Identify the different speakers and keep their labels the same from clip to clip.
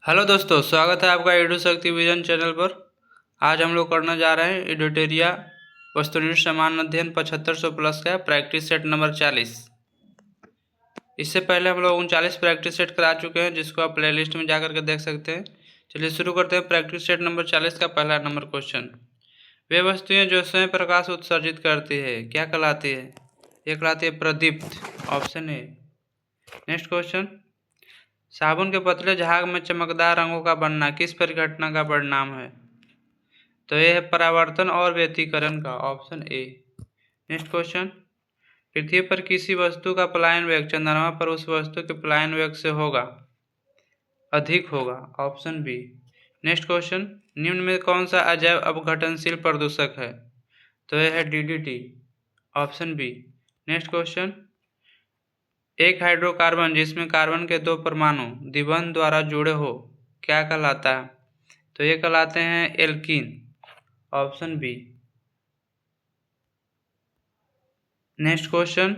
Speaker 1: Hello दोस्तों, स्वागत है आपका एडू शक्ति विजन चैनल पर। आज हम लोग करने जा रहे हैं एडिटोरिया वस्तुनिष्ठ समान अध्ययन 7500 प्लस का प्रैक्टिस सेट नंबर 40। इससे पहले हम लोग 39 प्रैक्टिस सेट करा चुके हैं, जिसको आप प्लेलिस्ट में जाकर के देख सकते हैं। चलिए शुरू करते हैं प्रैक्टिस सेट नंबर 40 का पहला नंबर क्वेश्चन। वे वस्तुएं जो स्वयं प्रकाश उत्सर्जित करती है क्या कहलाती है? ये कहलाती है प्रदीप्त, ऑप्शन ए। नेक्स्ट क्वेश्चन, साबुन के पतले झाग में चमकदार रंगों का बनना किस परिघटना का परिणाम है? तो यह है परावर्तन और व्यतिकरण का, ऑप्शन ए। नेक्स्ट क्वेश्चन, पृथ्वी पर किसी वस्तु का पलायन वेग चंद्रमा पर उस वस्तु के पलायन वेग से होगा, अधिक होगा, ऑप्शन बी। नेक्स्ट क्वेश्चन, निम्न में कौन सा अजैव अपघटनशील प्रदूषक है? तो यह है DDT, option B. Next question, एक हाइड्रोकार्बन जिसमें कार्बन के दो परमाणु द्विबंध द्वारा जुड़े हो क्या कहलाता है? तो ये कहलाते हैं alkene, option B. Next question,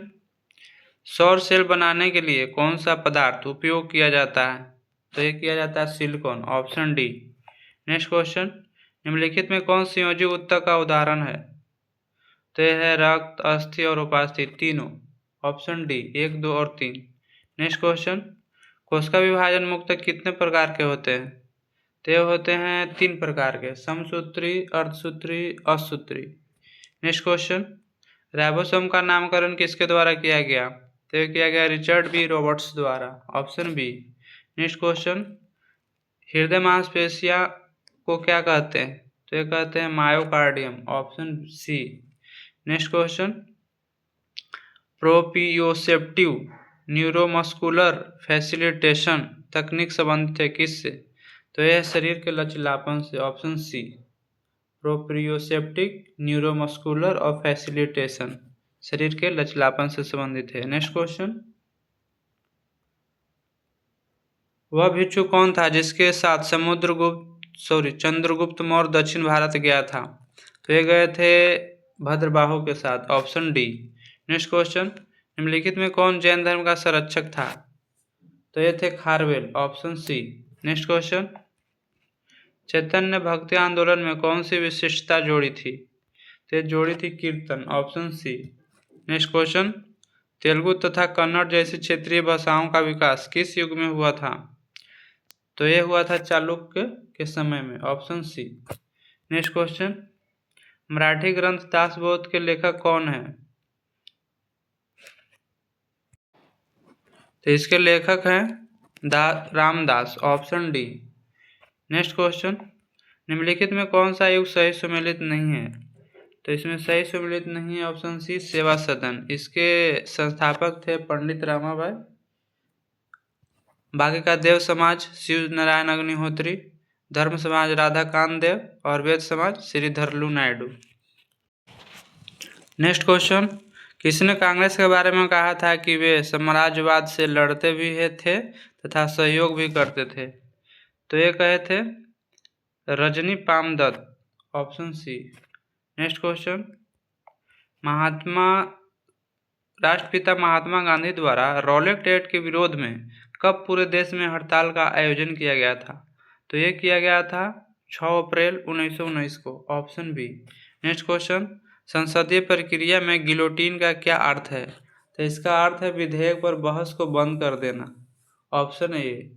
Speaker 1: सौर सेल बनाने के लिए कौन सा पदार्थ उपयोग किया जाता है? तो ये किया जाता है silicon, option D. Next question, निम्नलिखित में कौन संयोजी ऊतक का उदाहरण है? तो यह है रक्त, अस्थि और उपास्थि तीनों, ऑप्शन डी 1, 2 और 3। नेक्स्ट क्वेश्चन, कोशिका विभाजन मुक्तक कितने प्रकार के होते हैं? तो ये होते हैं 3 प्रकार के, समसूत्री, अर्धसूत्री, असूत्री। नेक्स्ट क्वेश्चन, राइबोसोम का नामकरण किसके द्वारा किया गया? तो ये किया गया रिचर्ड बी रॉबर्ट्स द्वारा, ऑप्शन बी। नेक्स्ट क्वेश्चन, हृदय मांसपेशियां को क्या कहते हैं? तो ये कहते हैं myocardium, option C. Next question, proprioceptive neuromuscular facilitation तकनीक संबंधित है किससे? तो यह शरीर के लचीलापन से, ऑप्शन सी। प्रोप्रियोसेप्टिक न्यूरोमस्कुलर और फैसिलिटेशन शरीर के लचीलापन से संबंधित है। नेक्स्ट क्वेश्चन, वह भिक्षु कौन था जिसके साथ चंद्रगुप्त मौर्य दक्षिण भारत गया था? तो ये गए थे भद्रबाहु के साथ, ऑप्शन डी। नेक्स्ट क्वेश्चन, निम्नलिखित में कौन जैन धर्म का संरक्षक था? तो ये थे Kharavela, option C. Next question, Chaitanya भक्ति आंदोलन में कौन सी विशिष्टता जोड़ी थी? तो ये जोड़ी थी kirtan, option C. Next question, Telugu तथा कन्नड़ जैसी क्षेत्रीय भाषाओं का विकास किस युग में हुआ था? तो ये हुआ था चालुक्य के समय में, option C. Next question, Marathi ग्रंथ दासबोध के लेखक कौन है? तो इसके लेखक हैं Ramdas, option D. Next question, निम्नलिखित में कौन सा युग सही सुमेलित नहीं है? तो इसमें सही सुमेलित नहीं है, ऑप्शन सी सेवा सदन। इसके संस्थापक थे पंडित रामाबाई। बाकी का देव समाज शिव नारायण अग्निहोत्री, धर्म समाज राधाकांत देव और वेद समाज श्रीधरलू नायडू। नेक्स्ट क्वेश्चन, किसने कांग्रेस के बारे में कहा था कि वे साम्राज्यवाद से लड़ते भी थे तथा सहयोग भी करते थे? तो ये कहे थे Rajani Palme Dutt, option C. Next question, राष्ट्रपिता महात्मा गांधी द्वारा रॉलेट एक्ट के विरोध में कब पूरे देश में हड़ताल का आयोजन किया गया था? तो ये किया गया था 6 अप्रैल 1919 को, ऑप्शन बी। नेक्स्ट क्वेश्चन, संसदीय प्रक्रिया में गिलोटीन का क्या अर्थ है? तो इसका अर्थ है विधेयक पर बहस को बंद कर देना, ऑप्शन ए।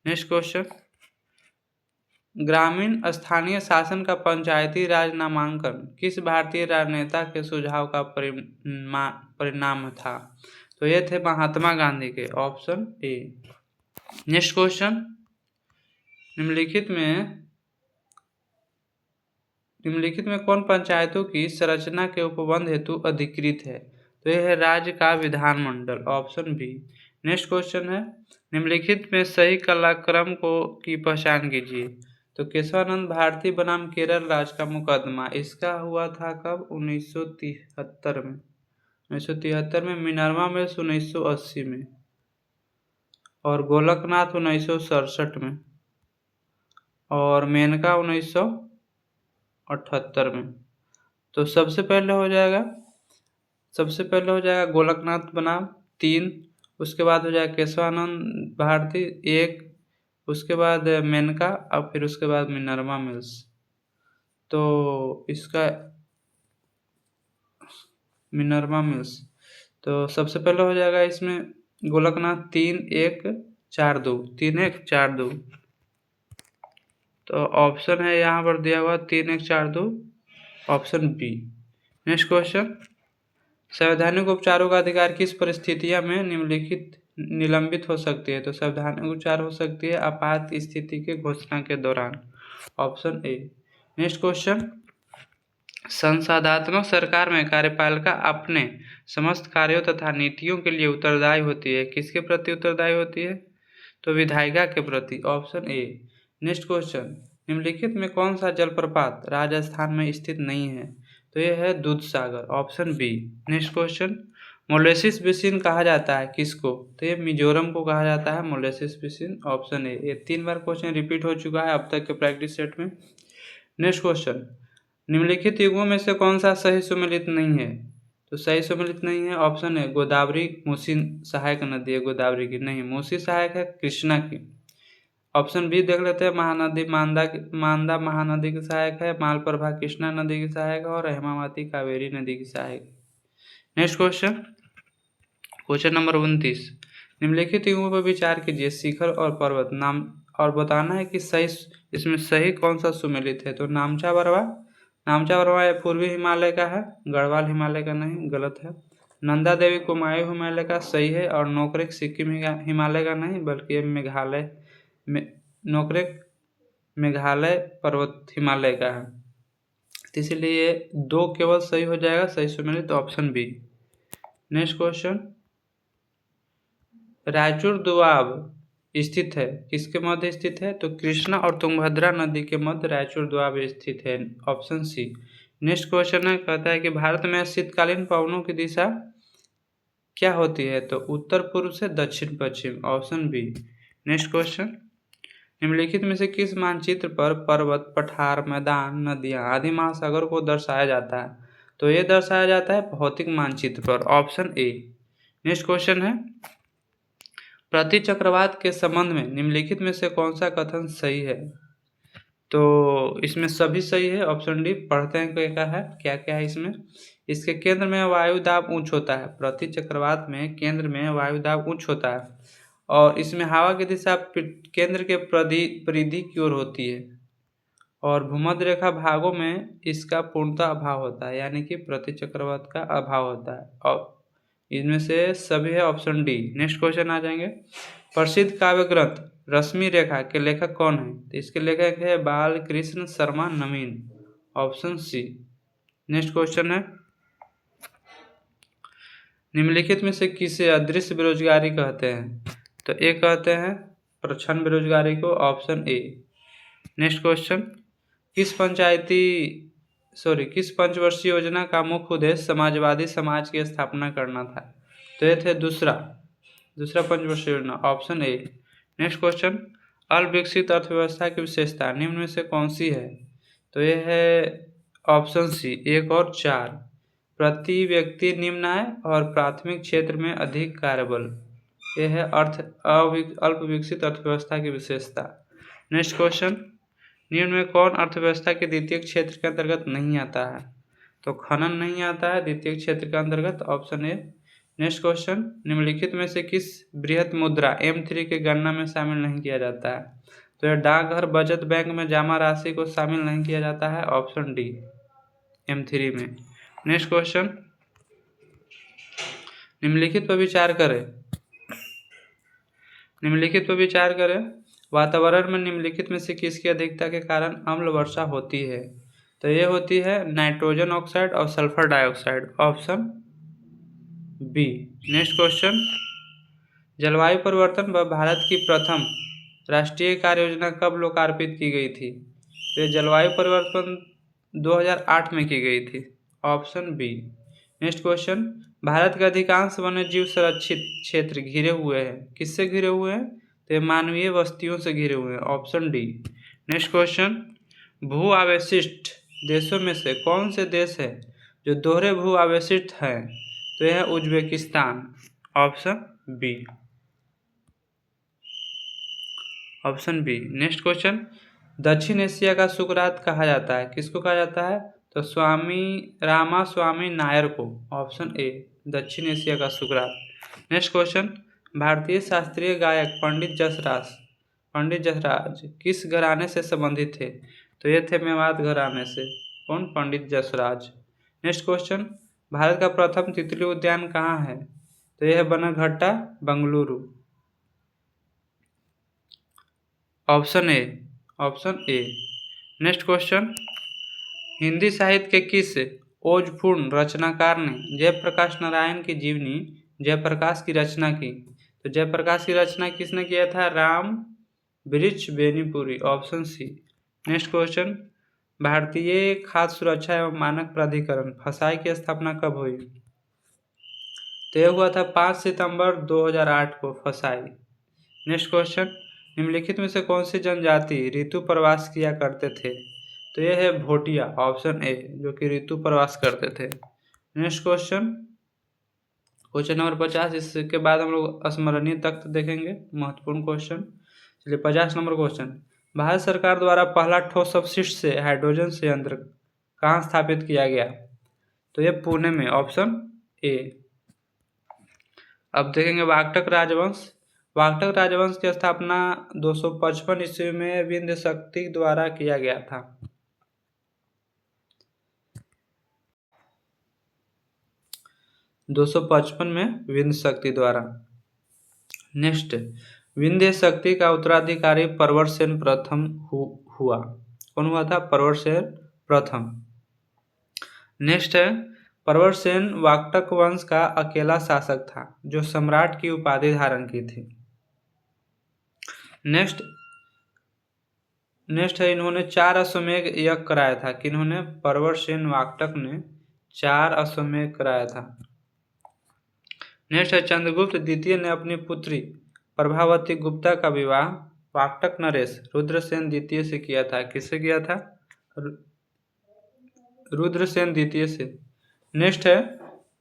Speaker 1: नेक्स्ट क्वेश्चन, ग्रामीण स्थानीय शासन का पंचायती राज नामांकन किस भारतीय राजनेता के सुझाव का परिणाम था? तो ये थे महात्मा गांधी के, ऑप्शन ए। नेक्स्ट क्वेश्चन, निम्नलिखित में कौन पंचायतों की संरचना के उपबंध हेतु अधिकृत है? तो यह है राज्य का विधानमंडल, ऑप्शन बी। नेक्स्ट क्वेश्चन है, निम्नलिखित में सही कालक्रम की पहचान कीजिए। तो केशवानंद भारती बनाम केरल राज्य का मुकदमा इसका हुआ था कब? 1973 में। 1973 में, मिनर्वा में 1980 में और गोलकनाथ 1967 में और मेनका 1978 में। तो सबसे पहले हो जाएगा गोलकनाथ बनाम 3, उसके बाद हो जाएगा केशवानंद भारती 1, उसके बाद मेनका और फिर उसके बाद मिनर्वा मिल्स। तो इसका मिनर्वा मिल्स तो सबसे पहले हो जाएगा इसमें गोलकनाथ 3142 3142। तो ऑप्शन है यहाँ पर दिया हुआ 3142 ऑप्शन बी। नेक्स्ट क्वेश्चन, संवैधानिक उपचारों का अधिकार किस परिस्थितियां में निम्नलिखित निलंबित हो सकती है? तो संवैधानिक उपचार हो सकती है आपात स्थिति के घोषणा के दौरान, ऑप्शन ए। नेक्स्ट क्वेश्चन, संसदात्मक सरकार में कार्यपालिका अपने समस्त कार्यों तथा नीतियों के लिए उत्तरदायी होती है, किसके प्रति उत्तरदायी होती है? तो विधायिका के प्रति, ऑप्शन ए। नेक्स्ट क्वेश्चन, निम्नलिखित में कौन सा जलप्रपात राजस्थान में स्थित नहीं है? तो यह है Dudhsagar, option B. Next question, molasses basin कहा जाता है किसको? तो ये मिजोरम को कहा जाता है मोलेसिस बेसिन, ऑप्शन ए। ये 3 बार क्वेश्चन रिपीट हो चुका है अब तक के प्रैक्टिस सेट में। नेक्स्ट क्वेश्चन, निम्नलिखित युगों में से कौन सा सही सुमेलित नहीं है? तो सही सुमेलित नहीं है, ऑप्शन है गोदावरी मूसी सहायक नदी है गोदावरी की, नहीं मूसी सहायक है कृष्णा की। ऑप्शन बी देख लेते हैं, महानदी मांदा महानदी की सहायक है, मालप्रभा कृष्णा नदी की सहायक है और हेमावती कावेरी नदी की सहायक। नेक्स्ट क्वेश्चन, क्वेश्चन नंबर 29, निम्नलिखित युगों पर विचार कीजिए, शिखर और पर्वत नाम और बताना है कि सही इसमें सही कौन सा सुमेलित है। तो नामचा बरवा ये पूर्वी हिमालय का है, गढ़वाल हिमालय का नहीं, गलत है। नंदा देवी कुमायूं हिमालय का सही है, और नोकरेक सिक्किम हिमालय का नहीं बल्कि मेघालय नोकरेक मेघालय पर्वत हिमालय का है, तो इसलिए 2 केवल सही हो जाएगा, सही सुमेलित option B. Next question, Raichur Doab स्थित है किसके मध्य स्थित है? तो कृष्णा और तुंगभद्रा नदी के मध्य रायचूर दोआब स्थित है, ऑप्शन सी। नेक्स्ट क्वेश्चन है, कहता है कि भारत में शीतकालीन पवनों की दिशा क्या होती है? तो उत्तर पूर्व से दक्षिण पश्चिम, ऑप्शन बी। नेक्स्ट क्वेश्चन, निम्नलिखित में से किस मानचित्र पर पर्वत, पठार, मैदान, नदियां आदि महासागर को दर्शाया जाता है? तो ये दर्शाया जाता है भौतिक मानचित्र पर, ऑप्शन ए। नेक्स्ट क्वेश्चन है, प्रति चक्रवात के संबंध में निम्नलिखित में से कौन सा कथन सही है? तो इसमें सभी सही है, ऑप्शन डी। पढ़ते हैं क्या है, क्या क्या है इसमें। इसके केंद्र में वायु दाब उच्च होता है, प्रति चक्रवात में केंद्र में वायु दाब उच्च होता है, और इसमें हवा की दिशा केंद्र के परिधि की ओर होती है, और भूमध्य रेखा भागों में इसका पूर्णतः अभाव होता है, यानी कि प्रति चक्रवात का अभाव होता है, और इनमें से सभी है, ऑप्शन डी। नेक्स्ट क्वेश्चन आ जाएंगे, प्रसिद्ध काव्य ग्रंथ रश्मि रेखा के लेखक कौन है? तो इसके लेखक है बालकृष्ण शर्मा नवीन, ऑप्शन सी। नेक्स्ट क्वेश्चन है, निम्नलिखित में से किसे अदृश्य बेरोजगारी कहते हैं? तो एक कहते हैं प्रच्छन्न बेरोजगारी को, ऑप्शन ए। नेक्स्ट क्वेश्चन, किस पंचवर्षीय योजना का मुख्य उद्देश्य समाजवादी समाज की स्थापना करना था? तो ये थे दूसरा पंचवर्षीय योजना, ऑप्शन ए। नेक्स्ट क्वेश्चन, अल्पविकसित अर्थव्यवस्था की विशेषता निम्न में से कौन सी है? तो ये है ऑप्शन सी 1 और 4, प्रति व्यक्ति निम्न आय और प्राथमिक क्षेत्र में अधिक कार्यबल, यह है अल्पविकसित अर्थव्यवस्था की विशेषता। नेक्स्ट क्वेश्चन, निम्न में कौन अर्थव्यवस्था के द्वितीय क्षेत्र के अंतर्गत नहीं आता है? तो खनन नहीं आता है द्वितीय क्षेत्र के अंतर्गत, ऑप्शन ए। नेक्स्ट क्वेश्चन, निम्नलिखित में से किस बृहत मुद्रा M3 के गणना में शामिल नहीं किया जाता है? तो यह डाकघर बचत बैंक में जमा राशि को शामिल नहीं किया जाता है, ऑप्शन डी M3 में। नेक्स्ट क्वेश्चन, निम्नलिखित पर विचार करें, वातावरण में निम्नलिखित में से किसकी अधिकता के कारण अम्ल वर्षा होती है? तो ये होती है नाइट्रोजन ऑक्साइड और sulphur dioxide, option B. Next question, जलवायु परिवर्तन व भारत की प्रथम राष्ट्रीय कार्य योजना कब लोकार्पित की गई थी? तो ये जलवायु परिवर्तन 2008 में की गई थी, option B. Next question, Bharat के अधिकांश वन्य जीव संरक्षित क्षेत्र घिरे हुए हैं, किससे घिरे हुए हैं? तो मानवीय बस्तियों से घिरे हुए हैं, ऑप्शन डी। नेक्स्ट क्वेश्चन, भू आवेशिष्ट देशों में से कौन से देश है जो दोहरे भू आवेशिष्ट हैं? तो यह है Uzbekistan, option B. Option B. Next question, दक्षिण एशिया का सुकरात कहा जाता है, किसको कहा जाता है? तो स्वामी रामास्वामी नायर को। ऑप्शन ए, दक्षिण एशिया का सुकरात। नेक्स्ट क्वेश्चन, भारतीय शास्त्रीय गायक पंडित जसराज किस घराने से संबंधित थे? तो ये थे मेवात घराने से। कौन? पंडित जसराज। नेक्स्ट क्वेश्चन, भारत का प्रथम तितली उद्यान कहाँ है? तो यह है Bannerghatta, Bengaluru. Option A. Next question, Hindi साहित्य के किस ओजपूर्ण रचनाकार ने जयप्रकाश नारायण की जीवनी जयप्रकाश की रचना की? तो जयप्रकाश की रचना किसने किया था? Ram Vriksh Benipuri. Option C. Next question, भारतीय खाद्य सुरक्षा एवं मानक प्राधिकरण फसाई की स्थापना कब हुई? तो यह हुआ था 5 सितंबर 2008 को, फसाई। नेक्स्ट क्वेश्चन, निम्नलिखित में से कौन सी जनजाति ऋतु प्रवास किया करते थे? तो यह है भोटिया। ऑप्शन ए, जो कि ऋतु प्रवास करते थे। Next question number 50। इसके बाद हम लोग स्मरणीय तख्त देखेंगे, महत्वपूर्ण क्वेश्चन। चलिए 50 नंबर क्वेश्चन, भारत सरकार द्वारा पहला ठोस अपशिष्ट से हाइड्रोजन संयंत्र कहाँ स्थापित किया गया? तो ये पुणे में। Option A. अब देखेंगे वाकटक राजवंश की स्थापना 255 ईस्वी में विंध्य शक्ति द्वारा किया गया था। में विंध्य शक्ति द्वारा। नेक्स्ट, विंध्य शक्ति का उत्तराधिकारी प्रवरसेन प्रथम हुआ। कौन हुआ था? प्रवरसेन प्रथम। नेक्स्ट है, प्रवरसेन वाकटक वंश का अकेला शासक था जो सम्राट की उपाधि धारण की थी। नेक्स्ट है, इन्होंने 4 अश्वमेध यज्ञ कराया था। किन्होंने? प्रवरसेन वाकटक ने 4 अश्वमेध कराया था। नेक्स्ट है, चंद्रगुप्त द्वितीय ने अपनी पुत्री प्रभावती गुप्ता का विवाह वाकटक नरेश रुद्रसेन द्वितीय से किया था। किससे किया था? रुद्रसेन द्वितीय से। नेक्स्ट है,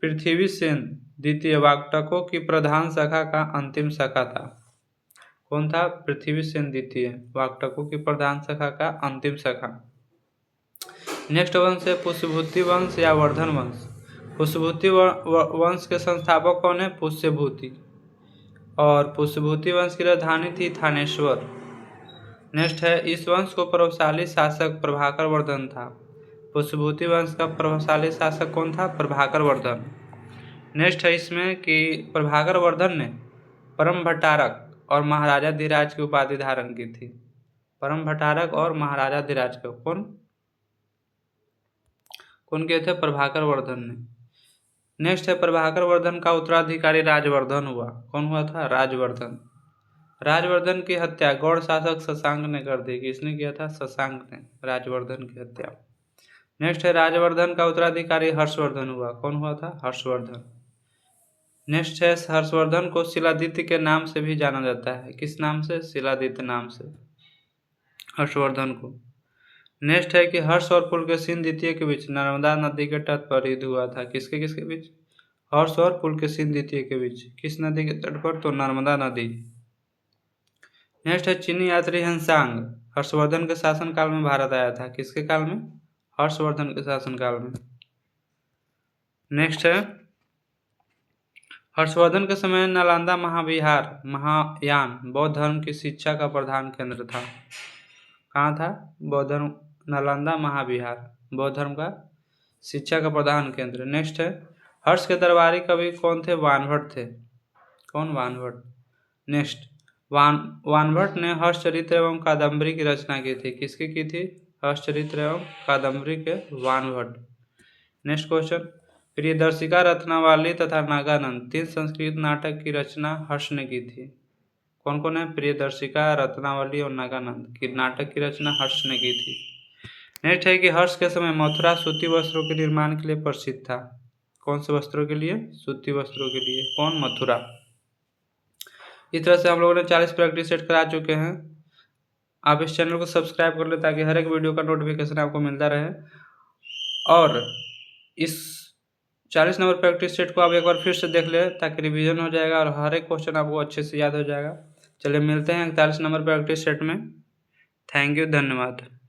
Speaker 1: पृथ्वीसेन द्वितीय वाकटकों की प्रधान शाखा का अंतिम शाखा था। कौन था? पृथ्वीसेन द्वितीय वाकटकों की प्रधान शाखा का अंतिम शाखा। नेक्स्ट वंश है पुष्यभूति वंश या वर्धन वंश। पुष्यभूति वंश के संस्थापक कौन है? पुष्यभूति। और पुष्यभूति वंश की राजधानी थी थानेश्वर। नेक्स्ट है, इस वंश को प्रभावशाली शासक प्रभाकर वर्धन था। पुष्यभूति वंश का प्रभावशाली शासक कौन था? प्रभाकर वर्धन। नेक्स्ट है इसमें कि प्रभाकर वर्धन ने परम भट्टारक और महाराजा धीराज की उपाधि धारण की थी। परम भट्टारक और महाराजा धीराज को कौन किए थे? प्रभाकर वर्धन ने। नेक्स्ट है, प्रभाकर वर्धन का उत्तराधिकारी राजवर्धन हुआ। कौन हुआ था? राजवर्धन। राजवर्धन की हत्या गौड़ शासक शशांक ने कर दी। किसने किया था? शशांक ने राजवर्धन की हत्या। नेक्स्ट है, राजवर्धन का उत्तराधिकारी हर्षवर्धन हुआ। कौन हुआ था? हर्षवर्धन। नेक्स्ट है, हर्षवर्धन को शिलादित्य के नाम से भी जाना जाता है। किस नाम से? शिलादित्य नाम से हर्षवर्धन को। नेक्स्ट है कि हर्ष और पुलकेशिन द्वितीय के बीच नर्मदा नदी के तट पर युद्ध हुआ था। किसके बीच? हर्ष और पुलकेशिन द्वितीय के बीच। किस नदी के तट पर? तो नर्मदा नदी। नेक्स्ट है, चीनी यात्री हंसांग हर्षवर्धन के शासनकाल में भारत आया था। किसके काल में? हर्षवर्धन के शासनकाल में। नेक्स्ट है, हर्षवर्धन के समय नालंदा महायान बौद्ध धर्म की शिक्षा का प्रधान केंद्र था। कहाँ था? बौद्ध धर्म नालंदा महाविहार बौद्ध धर्म का शिक्षा का प्रधान केंद्र। नेक्स्ट है, हर्ष के दरबारी कवि कौन थे? वानभट्ट थे। कौन? वानभट्ट। नेक्स्ट, वानभट्ट ने हर्षचरित्र एवं कादम्बरी की रचना की थी। किसकी की थी? हर्षचरित्र एवं कादम्बरी के वानभट्ट। नेक्स्ट क्वेश्चन, प्रियदर्शिका रत्नावली तथा नागानंद 3 संस्कृत नाटक की रचना हर्ष ने की थी। कौन कौन है? प्रियदर्शिका, रत्नावली और नागानंद की नाटक की रचना हर्ष ने की थी। नेक्स्ट है कि हर्ष के समय मथुरा सूती वस्त्रों के निर्माण के लिए प्रसिद्ध था। कौन से वस्त्रों के लिए? सूती वस्त्रों के लिए। कौन? मथुरा। इस तरह से हम लोगों ने 40 प्रैक्टिस सेट करा चुके हैं। आप इस चैनल को सब्सक्राइब कर ले ताकि हर एक वीडियो का नोटिफिकेशन आपको मिलता रहे। और इस 40 नंबर प्रैक्टिस सेट को आप एक बार फिर से देख ले ताकि रिवीजन हो जाएगा और हर एक क्वेश्चन आपको अच्छे से याद हो जाएगा। चलिए मिलते हैं 41 नंबर प्रैक्टिस सेट में। थैंक यू, धन्यवाद।